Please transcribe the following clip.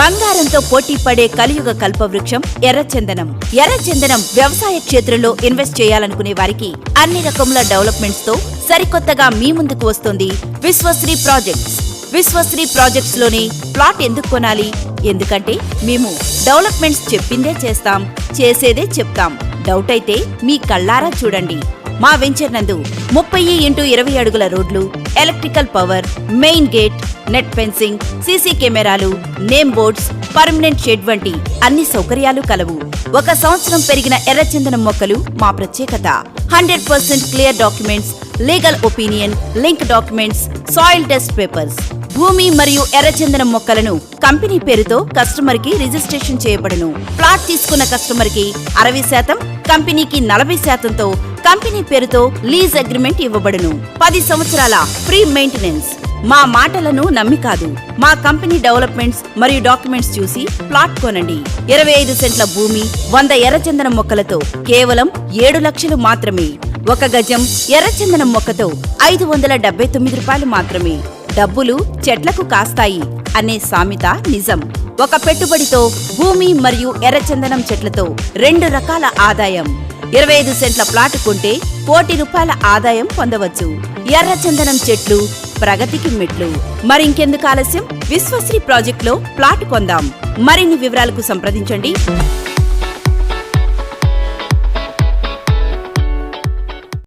బంగారంతో పోటీ పడే కలియుగ కల్పవృక్షం ఎర్రచందనం. ఎర్రచందనం వ్యవసాయ క్షేత్రంలో ఇన్వెస్ట్ చేయాలనుకునే వారికి అన్ని రకముల డెవలప్మెంట్స్ తో సరికొత్తగా మీ ముందుకు వస్తోంది విశ్వశ్రీ ప్రాజెక్ట్స్. విశ్వశ్రీ ప్రాజెక్ట్స్ లోని ప్లాట్ ఎందుకు కొనాలి? ఎందుకంటే మేము డెవలప్మెంట్స్ చెప్పిందే చేస్తాం, చేసేదే చెప్తాం. డౌట్ అయితే మీ కళ్ళారా చూడండి. మా వెంచర్ నందు 30x20 అడుగుల రోడ్లు, electrical power, main gate, net fencing, CC కెమెరాలు, నేమ్ బోర్డ్స్, పర్మనెంట్ షెడ్ వంటి అన్ని సౌకర్యాలు కలవు. 1 సంవత్సరం పెరిగిన ఎర్రచందనం మొక్కలు మా ప్రత్యేకత. 100% clear documents, legal opinion, link documents, soil test papers. భూమి మరియు ఎర్రచందనం మొక్కలను కంపెనీ పేరుతో కస్టమర్ కి రిజిస్ట్రేషన్ చేయబడును. ప్లాట్ తీసుకున్న కస్టమర్ కి 60%, కంపెనీకి 40%తో కంపెనీ పేరుతో లీజ్ అగ్రిమెంట్ ఇవ్వబడును. 10 సంవత్సరాల ఫ్రీ మెయింటెనెన్స్. మా మాటలను నమ్మి కాదు, మా కంపెనీ డెవలప్మెంట్స్ మరియు డాక్యుమెంట్స్ చూసి ప్లాట్ కొనండి. 25 సెంట్ల భూమి, 100 ఎర్రచందనం మొక్కలతో కేవలం 7 లక్షలు మాత్రమే. 1 గజం ఎర్రచందనం మొక్కతో 579 రూపాయలు మాత్రమే. డబ్బులు చెట్లకు కాస్తాయి అనే సామెత నిజం. 1 పెట్టుబడితో భూమి మరియు ఎర్రచందనం చెట్లతో 2 రకాల ఆదాయం. 25 సెంట్ల ప్లాట్ కొంటే ₹1,00,00,000 ఆదాయం పొందవచ్చు. ఎర్రచందనం చెట్లు ప్రగతికి మెట్లు. మరింకెందుకు ఆలస్యం? విశ్వశ్రీ ప్రాజెక్టులో ప్లాట్ కొందాం. మరిన్ని వివరాలకు సంప్రదించండి.